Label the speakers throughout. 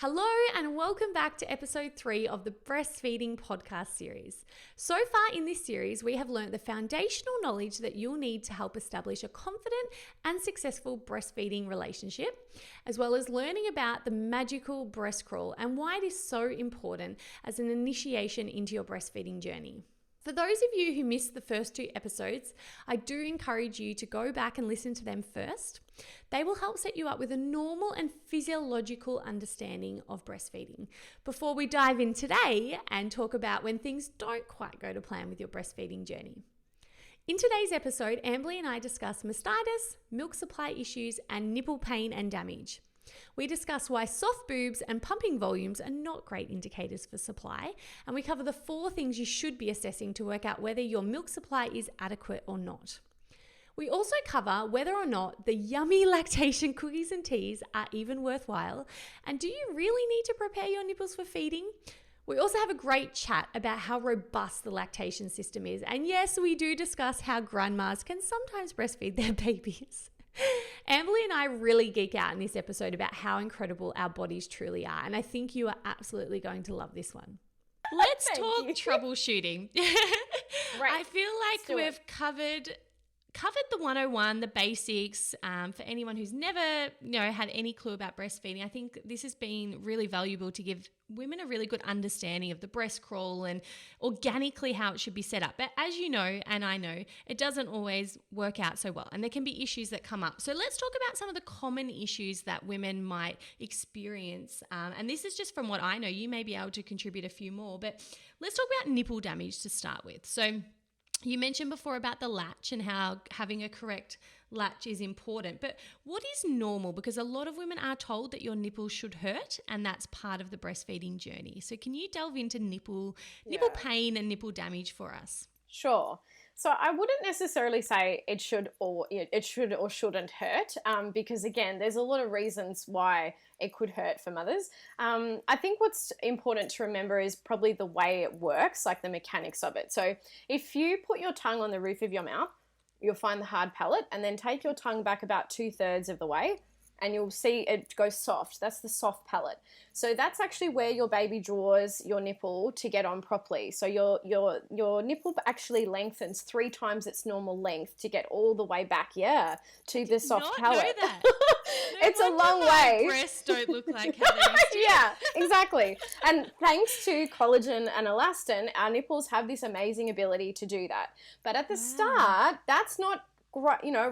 Speaker 1: Hello and welcome back to episode 3 of the Breastfeeding podcast series. So far in this series, we have learnt the foundational knowledge that you'll need to help establish a confident and successful breastfeeding relationship, as well as learning about the magical breast crawl and why it is so important as an initiation into your breastfeeding journey. For those of you who missed the first 2 episodes, I do encourage you to go back and listen to them first. They will help set you up with a normal and physiological understanding of breastfeeding before we dive in today and talk about when things don't quite go to plan with your breastfeeding journey. In today's episode, Amberley and I discuss mastitis, milk supply issues, and nipple pain and damage. We discuss why soft boobs and pumping volumes are not great indicators for supply, and we cover the 4 things you should be assessing to work out whether your milk supply is adequate or not. We also cover whether or not the yummy lactation cookies and teas are even worthwhile, and do you really need to prepare your nipples for feeding? We also have a great chat about how robust the lactation system is, and yes, we do discuss how grandmas can sometimes breastfeed their babies. Amberley and I really geek out in this episode about how incredible our bodies truly are, and I think you are absolutely going to love this one. Let's talk troubleshooting.
Speaker 2: Right.
Speaker 1: I feel like we've covered the 101, the basics. For anyone who's never had any clue about breastfeeding, I think this has been really valuable to give women a really good understanding of the breast crawl and organically how it should be set up. But as you know, and I know, it doesn't always work out so well, and there can be issues that come up. So let's talk about some of the common issues that women might experience. And this is just from what I know. You may be able to contribute a few more, but let's talk about nipple damage to start with. So you mentioned before about the latch and how having a correct latch is important, but what is normal? Because a lot of women are told that your nipples should hurt, and that's part of the breastfeeding journey. So can you delve into nipple pain and nipple damage for us?
Speaker 2: Sure. So I wouldn't necessarily say it should or shouldn't hurt, because again, there's a lot of reasons why it could hurt for mothers. I think what's important to remember is probably the way it works, like the mechanics of it. So if you put your tongue on the roof of your mouth, you'll find the hard palate, and then take your tongue back about 2/3 of the way, and you'll see it go soft. That's the soft palate. So that's actually where your baby draws your nipple to get on properly. So your nipple actually lengthens 3 times its normal length to get all the way back, to the soft palate.
Speaker 1: Know that.
Speaker 2: It's a long way.
Speaker 1: Breasts don't look like how they used to.
Speaker 2: Yeah, exactly. And thanks to collagen and elastin, our nipples have this amazing ability to do that. But at the start, that's not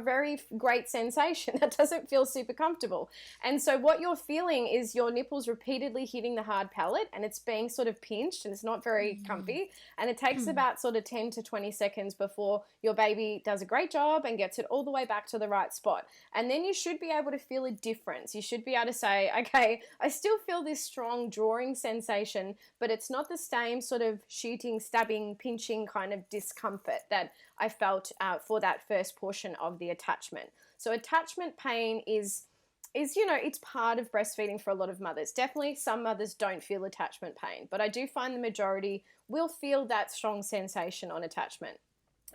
Speaker 2: very great sensation. That doesn't feel super comfortable. And so what you're feeling is your nipples repeatedly hitting the hard palate, and it's being sort of pinched, and it's not very comfy. And it takes about sort of 10 to 20 seconds before your baby does a great job and gets it all the way back to the right spot. And then you should be able to feel a difference. You should be able to say, okay, I still feel this strong drawing sensation, but it's not the same sort of shooting, stabbing, pinching kind of discomfort that I felt for that first portion of the attachment. So attachment pain is it's part of breastfeeding for a lot of mothers. Definitely some mothers don't feel attachment pain, but I do find the majority will feel that strong sensation on attachment.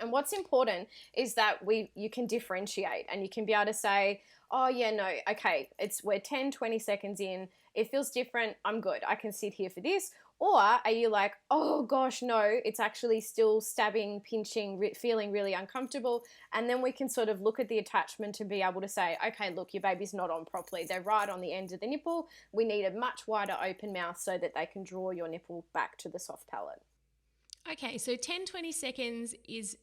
Speaker 2: And what's important is that you can differentiate, and you can be able to say, oh yeah, no, okay, we're 10, 20 seconds in, it feels different, I'm good, I can sit here for this. Or are you like, oh gosh, no, it's actually still stabbing, pinching, feeling really uncomfortable? And then we can sort of look at the attachment to be able to say, okay, look, your baby's not on properly. They're right on the end of the nipple. We need a much wider open mouth so that they can draw your nipple back to the soft palate.
Speaker 1: Okay, so 10, 20 seconds is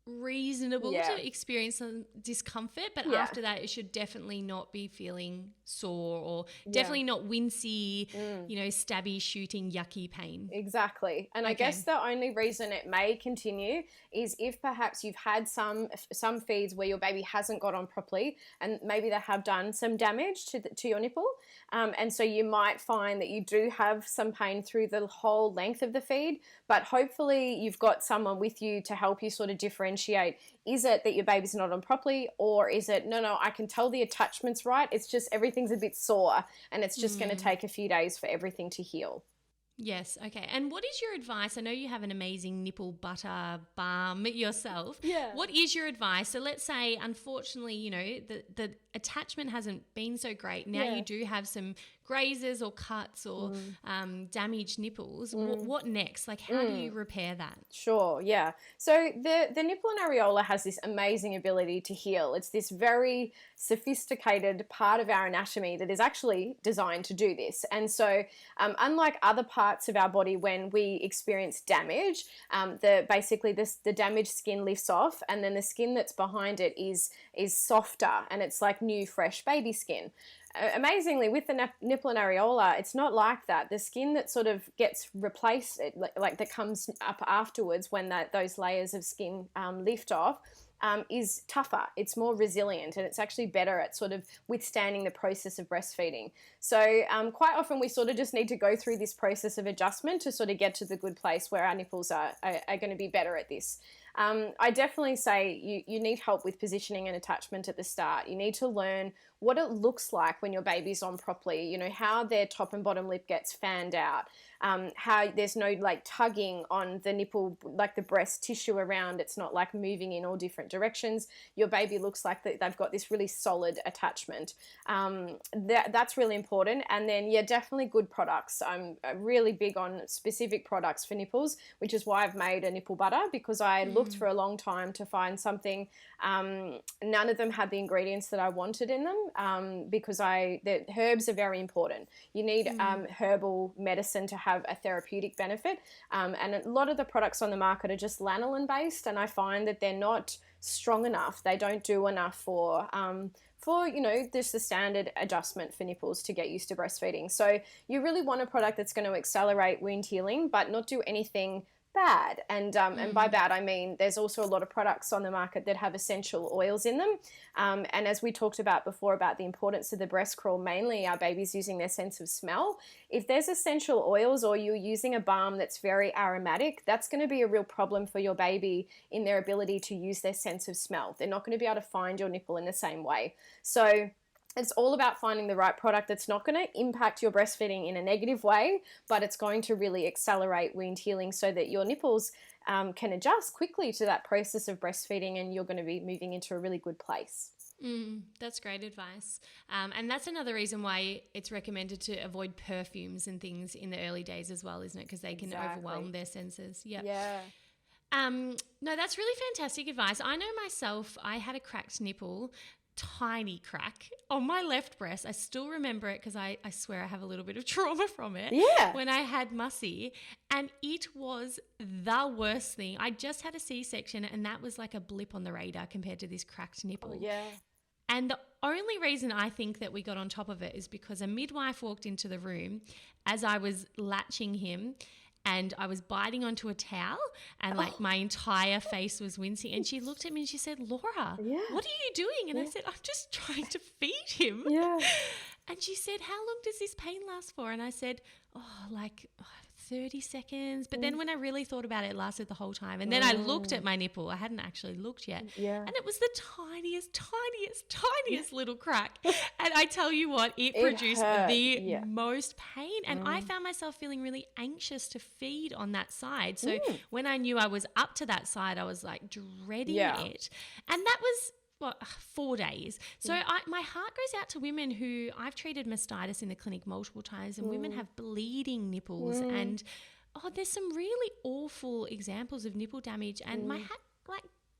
Speaker 1: reasonable to experience some discomfort, but after that it should definitely not be feeling sore or definitely not wincy, stabby, shooting, yucky pain.
Speaker 2: Exactly. And I guess the only reason it may continue is if perhaps you've had some feeds where your baby hasn't got on properly, and maybe they have done some damage to your nipple, and so you might find that you do have some pain through the whole length of the feed, but hopefully you've got someone with you to help you sort of differentiate. Is it that your baby's not on properly, or is it, no, I can tell the attachment's right, it's just everything's a bit sore and it's just going to take a few days for everything to heal.
Speaker 1: Yes. Okay. And what is your advice? I know you have an amazing nipple butter balm yourself.
Speaker 2: Yeah.
Speaker 1: What is your advice? So let's say, unfortunately, the attachment hasn't been so great. Now you do have some grazes or cuts or damaged nipples, what next? Like, how do you repair that?
Speaker 2: Sure, yeah. So the nipple and areola has this amazing ability to heal. It's this very sophisticated part of our anatomy that is actually designed to do this. And so unlike other parts of our body, when we experience damage, the damaged skin lifts off, and then the skin that's behind it is softer, and it's like new, fresh baby skin. Amazingly, with the nipple and areola, it's not like that. The skin that sort of gets replaced, like that comes up afterwards when those layers of skin lift off, is tougher. It's more resilient, and it's actually better at sort of withstanding the process of breastfeeding. So quite often we sort of just need to go through this process of adjustment to sort of get to the good place where our nipples are going to be better at this. I definitely say you need help with positioning and attachment at the start. You need to learn what it looks like when your baby's on properly, you know, how their top and bottom lip gets fanned out, how there's no like tugging on the nipple, like the breast tissue around, it's not like moving in all different directions. Your baby looks like they've got this really solid attachment. That's really important. And then, yeah, definitely good products. I'm really big on specific products for nipples, which is why I've made a nipple butter, because I looked for a long time to find something. None of them had the ingredients that I wanted in them, because the herbs are very important. You need herbal medicine to have a therapeutic benefit, and a lot of the products on the market are just lanolin based, and I find that they're not strong enough. They don't do enough for you know, just the standard adjustment for nipples to get used to breastfeeding. So you really want a product that's going to accelerate wound healing but not do anything bad. And by bad I mean there's also a lot of products on the market that have essential oils in them, and as we talked about before about the importance of the breast crawl, mainly our babies using their sense of smell. If there's essential oils or you're using a balm that's very aromatic, that's going to be a real problem for your baby in their ability to use their sense of smell. They're not going to be able to find your nipple in the same way. So it's all about finding the right product that's not going to impact your breastfeeding in a negative way, but it's going to really accelerate wound healing so that your nipples can adjust quickly to that process of breastfeeding, and you're going to be moving into a really good place.
Speaker 1: That's great advice. And that's another reason why it's recommended to avoid perfumes and things in the early days as well, isn't it? Because they can overwhelm their senses. Yep.
Speaker 2: Yeah.
Speaker 1: No, that's really fantastic advice. I know myself, I had a cracked nipple, tiny crack on my left breast. I still remember it because I swear I have a little bit of trauma from it.
Speaker 2: Yeah.
Speaker 1: When I had Mussy, and it was the worst thing. I just had a C-section, and that was like a blip on the radar compared to this cracked nipple.
Speaker 2: Oh, yeah.
Speaker 1: And the only reason I think that we got on top of it is because a midwife walked into the room as I was latching him, and I was biting onto a towel, and like my entire face was wincing. And she looked at me and she said, "Laura, what are you doing?" And I said, "I'm just trying to feed him."
Speaker 2: Yeah.
Speaker 1: And she said, "How long does this pain last for?" And I said, 30 seconds. But then when I really thought about it, it lasted the whole time. And then I looked at my nipple. I hadn't actually looked yet.
Speaker 2: Yeah.
Speaker 1: And it was the tiniest little crack. And I tell you what, it produced the most pain. And I found myself feeling really anxious to feed on that side. So when I knew I was up to that side, I was like dreading it. And that was 4 days. So my heart goes out to women who I've treated mastitis in the clinic multiple times, and women have bleeding nipples, and there's some really awful examples of nipple damage, and my hat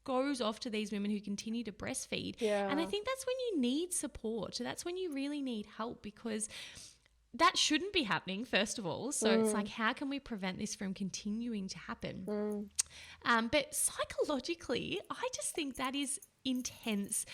Speaker 1: goes off to these women who continue to breastfeed. And I think that's when you need support. That's when you really need help, because that shouldn't be happening, first of all. So it's like, how can we prevent this from continuing to happen? But psychologically, I just think that is intense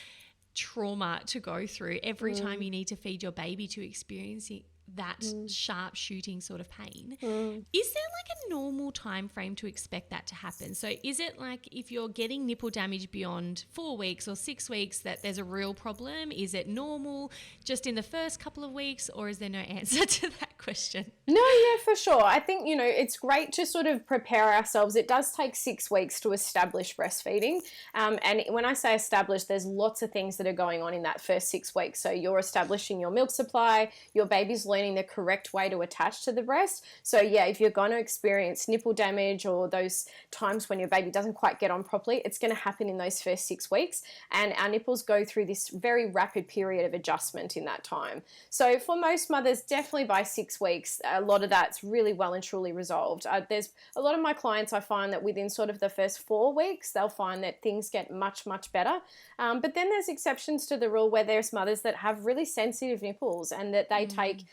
Speaker 1: trauma to go through every time you need to feed your baby, to experiencing that sharp shooting sort of pain. Is there like a normal time frame to expect that to happen? So is it like if you're getting nipple damage beyond 4 weeks or 6 weeks that there's a real problem? Is it normal just in the first couple of weeks, or is there no answer to that question?
Speaker 2: No, yeah, for sure. I think, it's great to sort of prepare ourselves. It does take 6 weeks to establish breastfeeding. And when I say establish, there's lots of things that are going on in that first 6 weeks. So you're establishing your milk supply, your baby's learning learning the correct way to attach to the breast. So yeah, if you're going to experience nipple damage or those times when your baby doesn't quite get on properly, it's going to happen in those first 6 weeks. And our nipples go through this very rapid period of adjustment in that time. So for most mothers, definitely by 6 weeks, a lot of that's really well and truly resolved. There's a lot of my clients, I find that within sort of the first 4 weeks, they'll find that things get much, much better. But then there's exceptions to the rule where there's mothers that have really sensitive nipples and that they take,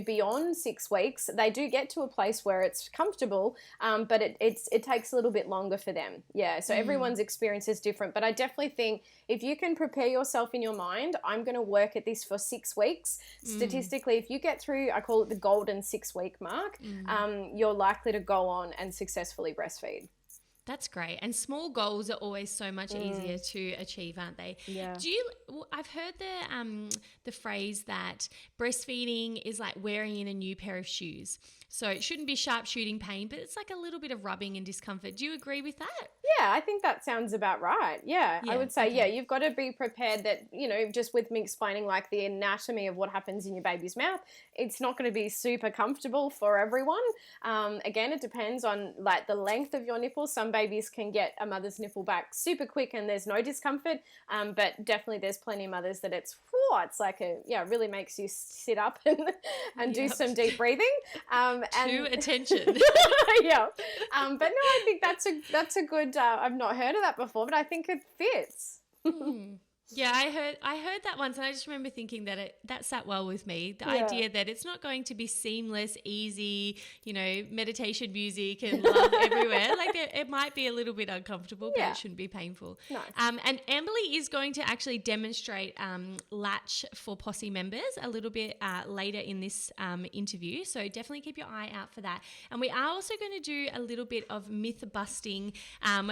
Speaker 2: beyond 6 weeks. They do get to a place where it's comfortable, but it takes a little bit longer for them. Yeah, so everyone's experience is different. But I definitely think if you can prepare yourself in your mind, I'm going to work at this for 6 weeks. Statistically, if you get through, I call it the golden 6-week mark, you're likely to go on and successfully breastfeed.
Speaker 1: That's great. And small goals are always so much easier to achieve, aren't they?
Speaker 2: Yeah.
Speaker 1: I've heard the phrase that breastfeeding is like wearing in a new pair of shoes. So it shouldn't be sharp shooting pain, but it's like a little bit of rubbing and discomfort. Do you agree with that?
Speaker 2: Yeah, I think that sounds about right. Yeah, I would say, okay. You've got to be prepared that, just with me explaining like the anatomy of what happens in your baby's mouth, it's not going to be super comfortable for everyone. Again, it depends on like the length of your nipple. Some babies can get a mother's nipple back super quick and there's no discomfort, but definitely there's plenty of mothers that it's like it really makes you sit up and do some deep breathing.
Speaker 1: To attention.
Speaker 2: Yeah. But no, I think that's a good, I've not heard of that before, but I think it fits.
Speaker 1: Yeah, I heard that once, and I just remember thinking that that sat well with me. The idea that it's not going to be seamless, easy, meditation music and love everywhere. Like it might be a little bit uncomfortable, but it shouldn't be painful.
Speaker 2: Nice.
Speaker 1: And Amberley is going to actually demonstrate latch for Posse members a little bit later in this interview. So definitely keep your eye out for that. And we are also going to do a little bit of myth busting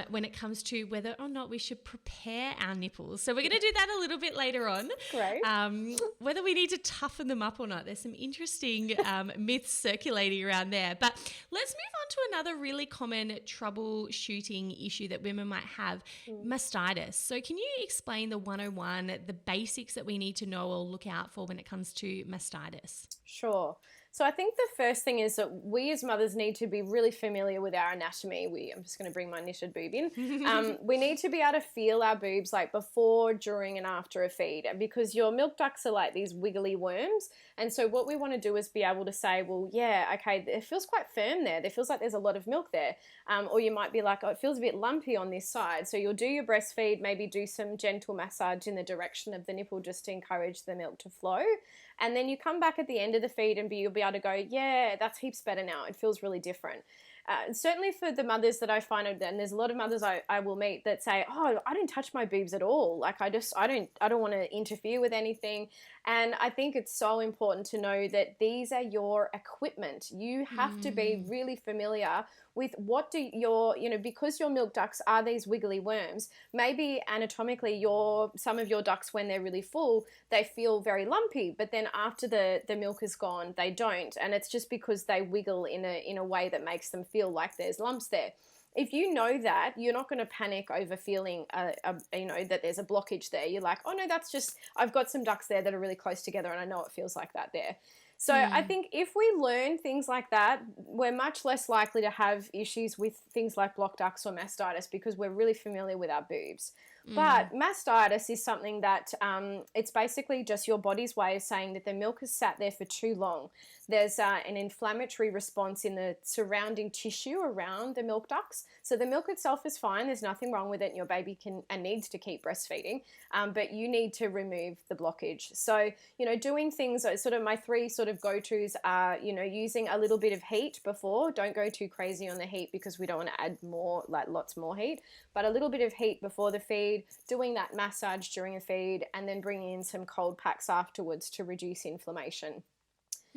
Speaker 1: when it comes to whether or not we should prepare our nipples. So we're going to do that a little bit later on.
Speaker 2: Great.
Speaker 1: Whether we need to toughen them up or not. There's some interesting myths circulating around there. But let's move on to another really common troubleshooting issue that women might have, mastitis. So can you explain the 101, the basics that we need to know or look out for when it comes to mastitis?
Speaker 2: Sure. So I think the first thing is that we as mothers need to be really familiar with our anatomy. I'm just going to bring my knitted boob in. We need to be able to feel our boobs like before, during and after a feed, because your milk ducts are like these wiggly worms. And so what we want to do is be able to say, well, yeah, okay, it feels quite firm there. It feels like there's a lot of milk there. Or you might be like, oh, it feels a bit lumpy on this side. So you'll do your breastfeed, maybe do some gentle massage in the direction of the nipple just to encourage the milk to flow. And then you come back at the end of the feed and you'll be able to go, yeah, that's heaps better now. It feels really different. Certainly for the mothers that I find, and there's a lot of mothers I will meet that say, oh, I didn't touch my boobs at all. Like I don't want to interfere with anything. And I think it's so important to know that these are your equipment. You have to be really familiar with what do because your milk ducts are these wiggly worms, maybe anatomically some of your ducts, when they're really full, they feel very lumpy, but then after the milk is gone, they don't. And it's just because they wiggle in a way that makes them feel like there's lumps there. If you know that, you're not going to panic over feeling, that there's a blockage there. You're like, oh no, that's just, I've got some ducts there that are really close together and I know it feels like that there. So I think if we learn things like that, we're much less likely to have issues with things like blocked ducts or mastitis because we're really familiar with our boobs. But mastitis is something that it's basically just your body's way of saying that the milk has sat there for too long. There's an inflammatory response in the surrounding tissue around the milk ducts. So the milk itself is fine. There's nothing wrong with it. And your baby can and needs to keep breastfeeding, but you need to remove the blockage. So, doing things, sort of my 3 sort of go-tos are, using a little bit of heat before. Don't go too crazy on the heat because we don't want to add more, like lots more heat, but a little bit of heat before the feed, doing that massage during a feed, and then bringing in some cold packs afterwards to reduce inflammation.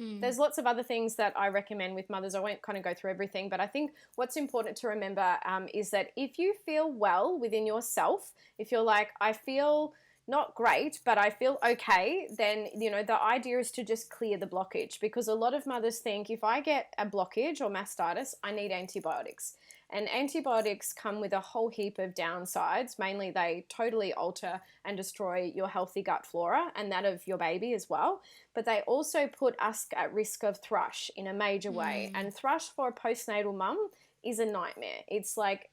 Speaker 2: There's lots of other things that I recommend with mothers. I won't kind of go through everything, but I think what's important to remember is that if you feel well within yourself, if you're like, I feel not great, but I feel okay, then, the idea is to just clear the blockage, because a lot of mothers think if I get a blockage or mastitis, I need antibiotics. And antibiotics come with a whole heap of downsides. Mainly, they totally alter and destroy your healthy gut flora and that of your baby as well. But they also put us at risk of thrush in a major way. And thrush for a postnatal mum is a nightmare. It's like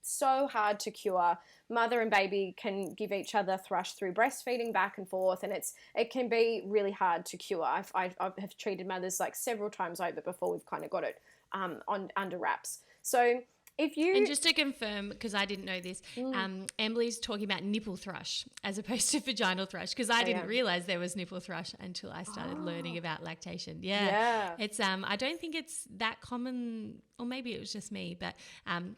Speaker 2: so hard to cure. Mother and baby can give each other thrush through breastfeeding back and forth, and it can be really hard to cure. I have treated mothers like several times over before we've kind of got it under wraps. So
Speaker 1: and just to confirm, because I didn't know this, Amberley's talking about nipple thrush as opposed to vaginal thrush, because I didn't realize there was nipple thrush until I started learning about lactation. It's I don't think it's that common, or maybe it was just me, but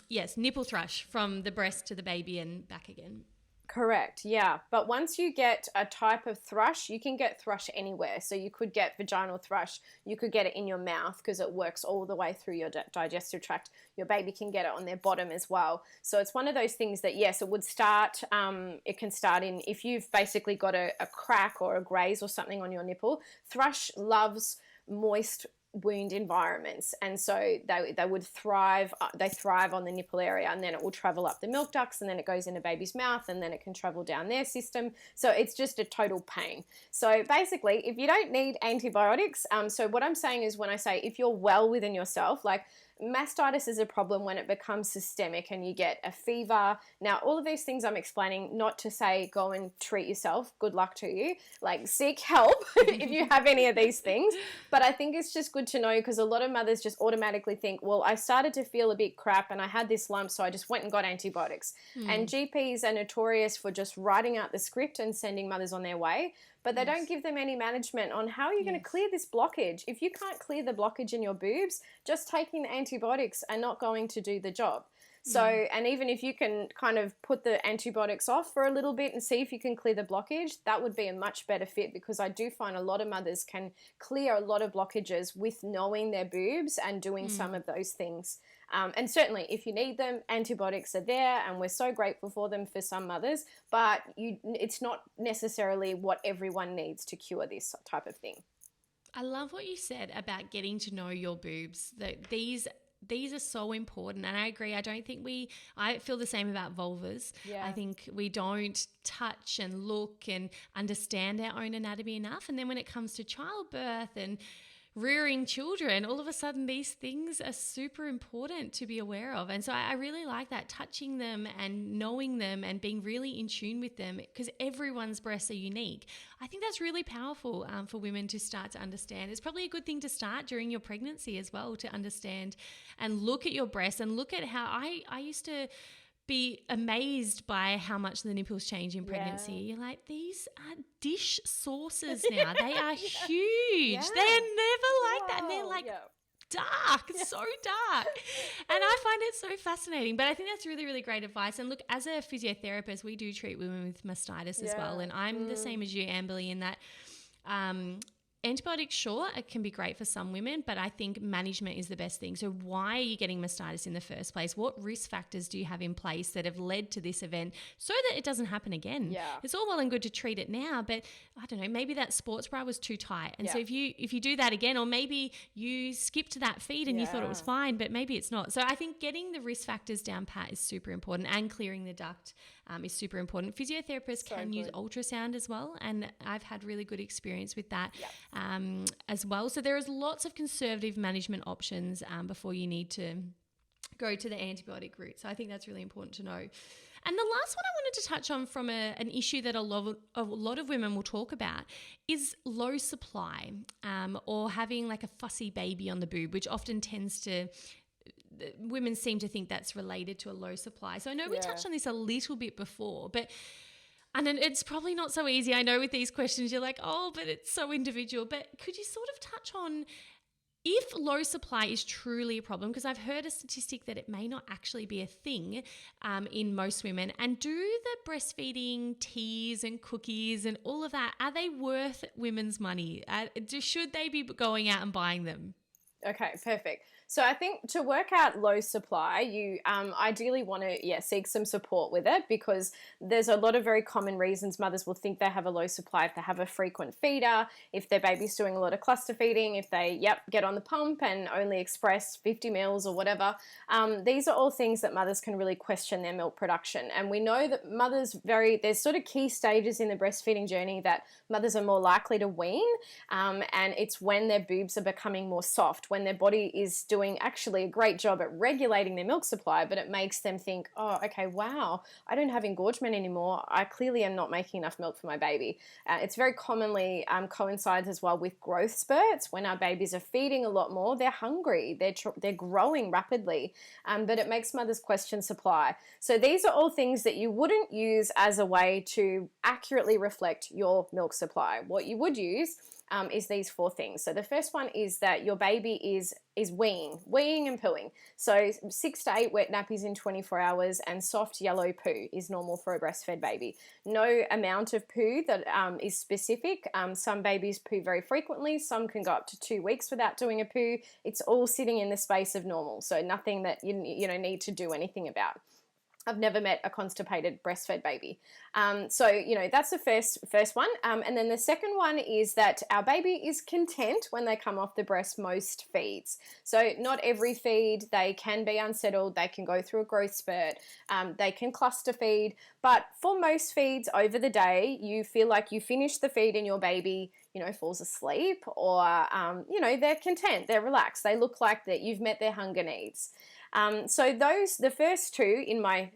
Speaker 1: yes, nipple thrush from the breast to the baby and back again.
Speaker 2: Correct, yeah. But once you get a type of thrush, you can get thrush anywhere. So you could get vaginal thrush, you could get it in your mouth because it works all the way through your digestive tract. Your baby can get it on their bottom as well. So it's one of those things that, yes, it would start, it can start in, if you've basically got a crack or a graze or something on your nipple. Thrush loves moist wound environments, and so they would thrive on the nipple area, and then it will travel up the milk ducts, and then it goes in a baby's mouth, and then it can travel down their system. So it's just a total pain. So basically, if you don't need antibiotics, so what I'm saying is, when I say if you're well within yourself, like mastitis is a problem when it becomes systemic and you get a fever. Now, all of these things I'm explaining, not to say go and treat yourself, good luck to you, like seek help if you have any of these things. But I think it's just good to know, because a lot of mothers just automatically think, well, I started to feel a bit crap and I had this lump, so I just went and got antibiotics. And GPs are notorious for just writing out the script and sending mothers on their way. But they don't give them any management on how you're going to clear this blockage. If you can't clear the blockage in your boobs, just taking the antibiotics are not going to do the job. So, and even if you can kind of put the antibiotics off for a little bit and see if you can clear the blockage, that would be a much better fit, because I do find a lot of mothers can clear a lot of blockages with knowing their boobs and doing some of those things. And certainly, if you need them, antibiotics are there, and we're so grateful for them for some mothers, but it's not necessarily what everyone needs to cure this type of thing.
Speaker 1: I love what you said about getting to know your boobs. That these are so important, and I agree. I feel the same about vulvas. I think we don't touch and look and understand our own anatomy enough, and then when it comes to childbirth and rearing children, all of a sudden these things are super important to be aware of. And so I really like that, touching them and knowing them and being really in tune with them, because everyone's breasts are unique. I think that's really powerful for women to start to understand. It's probably a good thing to start during your pregnancy as well, to understand and look at your breasts and look at how I used to be amazed by how much the nipples change in pregnancy. You're like, these are dish saucers now. They are huge. They're never like that. And they're like dark, so dark. And I find it so fascinating. But I think that's really, really great advice. And look, as a physiotherapist, we do treat women with mastitis as well. And I'm the same as you, Amberley, in that antibiotics, sure, it can be great for some women, but I think management is the best thing. So why are you getting mastitis in the first place? What risk factors do you have in place that have led to this event so that it doesn't happen again? It's all well and good to treat it now, but I don't know, maybe that sports bra was too tight. And so if you do that again, or maybe you skipped that feed and you thought it was fine, but maybe it's not. So I think getting the risk factors down pat is super important, and clearing the duct is super important. Physiotherapists can use ultrasound as well, and I've had really good experience with that as well. So there is lots of conservative management options before you need to go to the antibiotic route. So I think that's really important to know. And the last one I wanted to touch on from an issue that a lot of women will talk about is low supply, or having like a fussy baby on the boob, which often tends to women seem to think that's related to a low supply. So I know we touched on this a little bit before, and it's probably not so easy. I know with these questions you're like, oh, but it's so individual. But could you sort of touch on if low supply is truly a problem? Because I've heard a statistic that it may not actually be a thing in most women. And do the breastfeeding teas and cookies and all of that, are they worth women's money? Should they be going out and buying them?
Speaker 2: Okay, perfect. So I think to work out low supply, you ideally want to seek some support with it, because there's a lot of very common reasons mothers will think they have a low supply. If they have a frequent feeder, if their baby's doing a lot of cluster feeding, if they get on the pump and only express 50 mils or whatever. These are all things that mothers can really question their milk production. And we know that there's sort of key stages in the breastfeeding journey that mothers are more likely to wean, and it's when their boobs are becoming more soft, when their body is doing actually a great job at regulating their milk supply, but it makes them think, oh, okay, wow, I don't have engorgement anymore. I clearly am not making enough milk for my baby. It's very commonly coincides as well with growth spurts. When our babies are feeding a lot more, they're hungry, they're growing rapidly, but it makes mothers question supply. So these are all things that you wouldn't use as a way to accurately reflect your milk supply. What you would use is these 4 things. So the first one is that your baby is weeing and pooing. So 6 to 8 wet nappies in 24 hours and soft yellow poo is normal for a breastfed baby. No amount of poo that is specific. Some babies poo very frequently. Some can go up to 2 weeks without doing a poo. It's all sitting in the space of normal. So nothing that you need to do anything about. I've never met a constipated breastfed baby. So that's the first one. And then the second one is that our baby is content when they come off the breast most feeds. So not every feed, they can be unsettled, they can go through a growth spurt, they can cluster feed, but for most feeds over the day, you feel like you finish the feed and your baby falls asleep, or they're content, they're relaxed, they look like that you've met their hunger needs. So the first 2 in my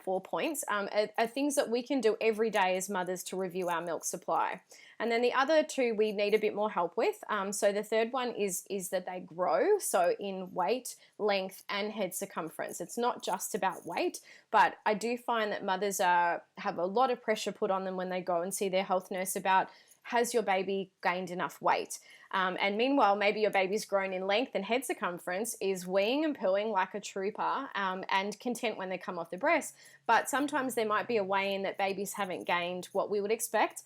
Speaker 2: 4 points are things that we can do every day as mothers to review our milk supply. And then the other 2 we need a bit more help with. So the third one is that they grow, so in weight, length, and head circumference. It's not just about weight, but I do find that mothers have a lot of pressure put on them when they go and see their health nurse about, has your baby gained enough weight? And meanwhile, maybe your baby's grown in length and head circumference, is weeing and pooing like a trooper, and content when they come off the breast. But sometimes there might be a weigh-in that babies haven't gained what we would expect.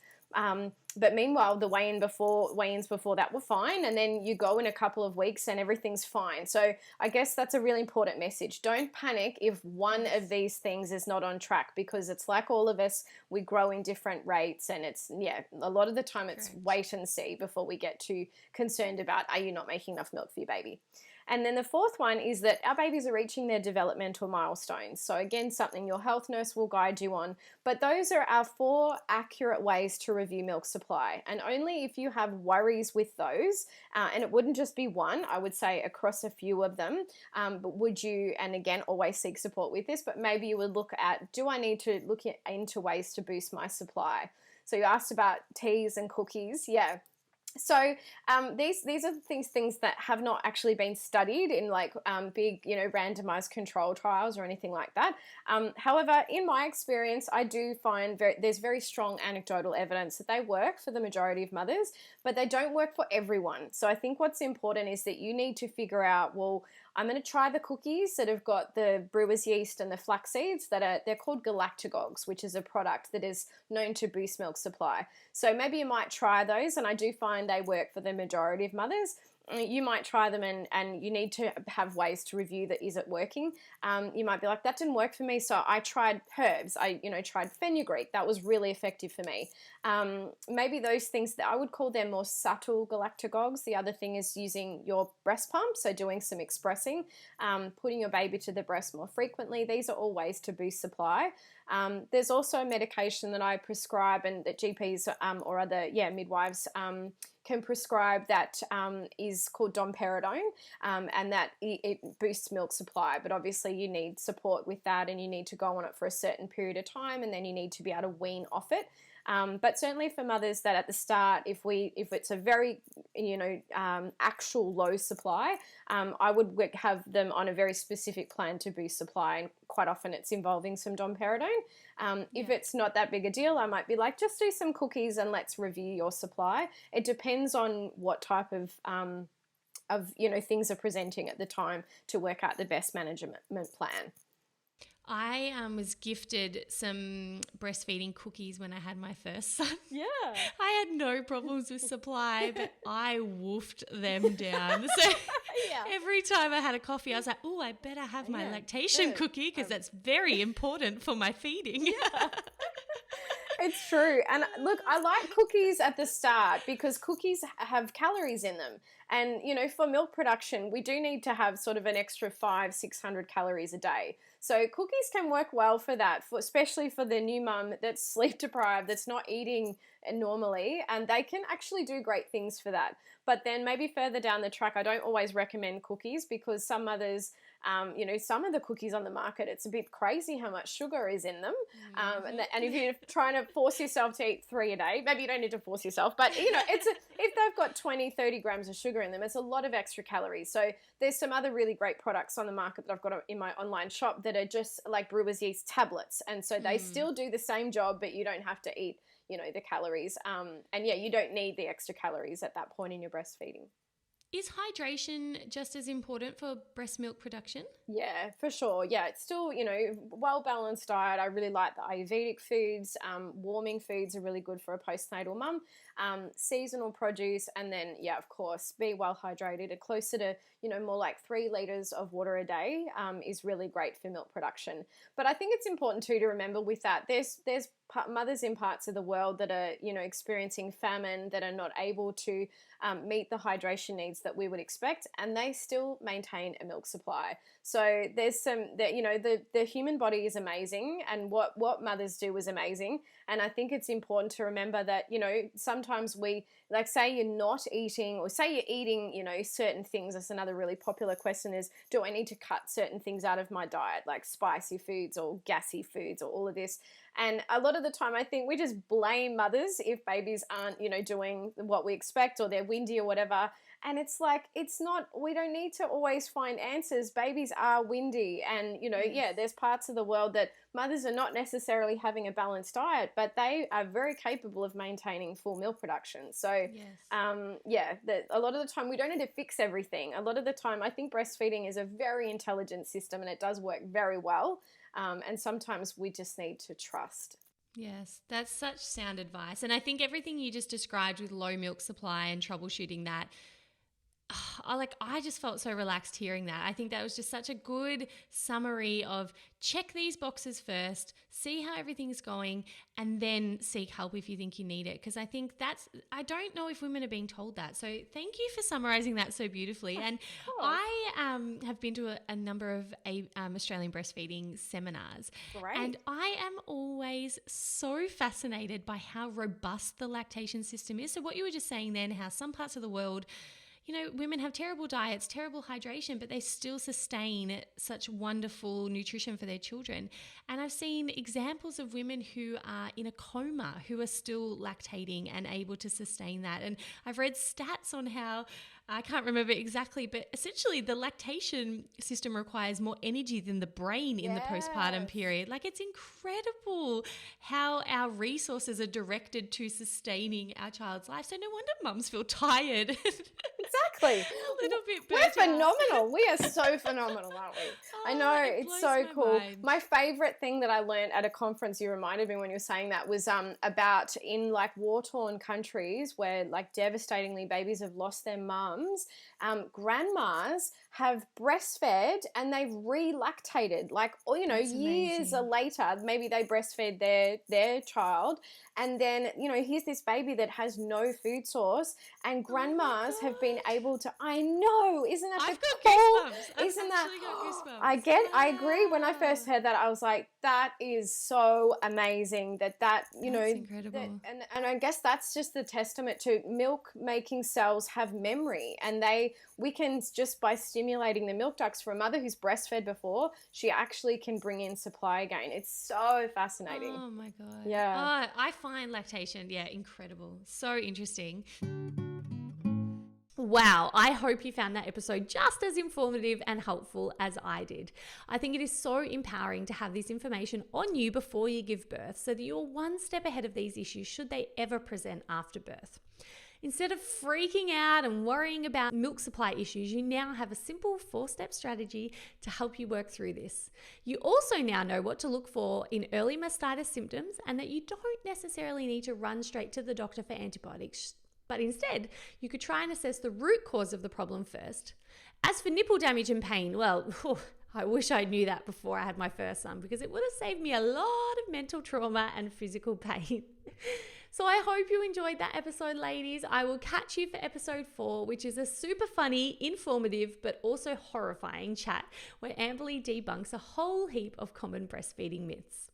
Speaker 2: But meanwhile, the weigh-ins before that were fine, and then you go in a couple of weeks and everything's fine. So I guess that's a really important message. Don't panic if one of these things is not on track, because it's like all of us, we grow in different rates, and a lot of the time it's wait and see before we get too concerned about, are you not making enough milk for your baby? And then the fourth one is that our babies are reaching their developmental milestones. So again, something your health nurse will guide you on. But those are our 4 accurate ways to review milk supply. And only if you have worries with those, and it wouldn't just be one, I would say across a few of them, but would you, and again, always seek support with this, but maybe you would look at, do I need to look into ways to boost my supply? So you asked about teas and cookies. Yeah. So these are things that have not actually been studied in big randomized control trials or anything like that. However, in my experience, I do find there's very strong anecdotal evidence that they work for the majority of mothers, but they don't work for everyone. So I think what's important is that you need to figure out, well, I'm going to try the cookies that have got the brewer's yeast and the flax seeds they're called galactagogues, which is a product that is known to boost milk supply. So maybe you might try those, and I do find they work for the majority of mothers. You might try them and you need to have ways to review that, is it working? You might be like, that didn't work for me, so I tried herbs. I tried fenugreek. That was really effective for me. Maybe those things that I would call them more subtle galactagogues. The other thing is using your breast pump, so doing some expressing, putting your baby to the breast more frequently. These are all ways to boost supply. There's also a medication that I prescribe and that GPs or other midwives can prescribe that is called Domperidone, and that it boosts milk supply. But obviously you need support with that, and you need to go on it for a certain period of time, and then you need to be able to wean off it. But certainly for mothers that at the start, if it's a very actual low supply, I would have them on a very specific plan to boost supply, and quite often it's involving some Domperidone. If it's not that big a deal, I might be like, just do some cookies and let's review your supply. It depends on what type of things are presenting at the time to work out the best management plan.
Speaker 1: I was gifted some breastfeeding cookies when I had my first son.
Speaker 2: Yeah.
Speaker 1: I had no problems with supply, but I woofed them down. So every time I had a coffee, I was like, oh, I better have my lactation cookie because that's very important for my feeding.
Speaker 2: It's true. And look, I like cookies at the start because cookies have calories in them. And, you know, for milk production, we do need to have sort of an extra 500-600 calories a day. So cookies can work well for that, especially for the new mum that's sleep deprived, that's not eating normally, and they can actually do great things for that. But then maybe further down the track, I don't always recommend cookies because some mothers, you know, some of the cookies on the market, it's a bit crazy how much sugar is in them. And if you're trying to force yourself to eat 3 a day, maybe you don't need to force yourself, but, you know, if they've got 20-30 grams of sugar in them, it's a lot of extra calories. So there's some other really great products on the market that I've got in my online shop that are just like brewer's yeast tablets. And so they still do the same job, but you don't have to eat, you know, the calories. And yeah, you don't need the extra calories at that point in your breastfeeding.
Speaker 1: Is hydration just as important for breast milk production?
Speaker 2: Yeah, for sure. Yeah, it's still, you know, well-balanced diet. I really like the Ayurvedic foods. Warming foods are really good for a postnatal mum. Seasonal produce, and then, yeah, of course, be well hydrated. Closer to, you know, more like 3 liters of water a day is really great for milk production. But I think it's important too to remember with that, there's mothers in parts of the world that are, you know, experiencing famine, that are not able to meet the hydration needs that we would expect, and they still maintain a milk supply. So there's you know, the human body is amazing, and what mothers do is amazing. And I think it's important to remember that, you know, sometimes we, like, say you're not eating, or say you're eating, you know, certain things. That's another really popular question is, do I need to cut certain things out of my diet, like spicy foods or gassy foods or all of this? And a lot of the time I think we just blame mothers if babies aren't, you know, doing what we expect, or they're windy or whatever. And it's like, it's not, we don't need to always find answers. Babies are windy, and, you know, yeah, there's parts of the world that mothers are not necessarily having a balanced diet, but they are very capable of maintaining full milk production. So, yeah, a lot of the time we don't need to fix everything. A lot of the time I think breastfeeding is a very intelligent system, and it does work very well. And sometimes we just need to trust.
Speaker 1: Yes, that's such sound advice. And I think everything you just described with low milk supply and troubleshooting that, I just felt so relaxed hearing that. I think that was just such a good summary of check these boxes first, see how everything's going, and then seek help if you think you need it. Because I think I don't know if women are being told that. So thank you for summarizing that so beautifully. And I have been to a number of Australian breastfeeding seminars.
Speaker 2: Great.
Speaker 1: And I am always so fascinated by how robust the lactation system is. So what you were just saying then, how some parts of the world, you know, women have terrible diets, terrible hydration, but they still sustain such wonderful nutrition for their children. And I've seen examples of women who are in a coma who are still lactating and able to sustain that. And I've read stats on how, I can't remember exactly, but essentially the lactation system requires more energy than the brain in the postpartum period. Like, it's incredible how our resources are directed to sustaining our child's life. So no wonder mums feel tired.
Speaker 2: Exactly.
Speaker 1: A little bit
Speaker 2: We're
Speaker 1: burnt out.
Speaker 2: phenomenal. We are so phenomenal, aren't we? I know, it's so cool.
Speaker 1: Mind.
Speaker 2: My favorite thing that I learned at a conference, you reminded me when you were saying that, was about in like war-torn countries where like devastatingly babies have lost their mums, grandmas have breastfed and they've relactated, like, or, you know, years later, maybe they breastfed their child, and then, you know, here's this baby that has no food source, and grandmas have been able to, I know, isn't that
Speaker 1: I've
Speaker 2: the
Speaker 1: got
Speaker 2: cool?
Speaker 1: goosebumps.
Speaker 2: Isn't that?
Speaker 1: I've got goosebumps.
Speaker 2: I agree. When I first heard that, I was like, that is so amazing that you know,
Speaker 1: incredible.
Speaker 2: And I guess that's just the testament to milk making cells have memory, and we can, just by stimulating the milk ducts, for a mother who's breastfed before, she actually can bring in supply again. It's so fascinating.
Speaker 1: Oh my God.
Speaker 2: Yeah.
Speaker 1: I find lactation, incredible. So interesting. Wow, I hope you found that episode just as informative and helpful as I did. I think it is so empowering to have this information on you before you give birth, so that you're one step ahead of these issues should they ever present after birth. Instead of freaking out and worrying about milk supply issues, you now have a simple 4-step strategy to help you work through this. You also now know what to look for in early mastitis symptoms, and that you don't necessarily need to run straight to the doctor for antibiotics, but instead you could try and assess the root cause of the problem first. As for nipple damage and pain, well, I wish I knew that before I had my first son, because it would have saved me a lot of mental trauma and physical pain. So I hope you enjoyed that episode, ladies. I will catch you for episode 4, which is a super funny, informative, but also horrifying chat where Amberley debunks a whole heap of common breastfeeding myths.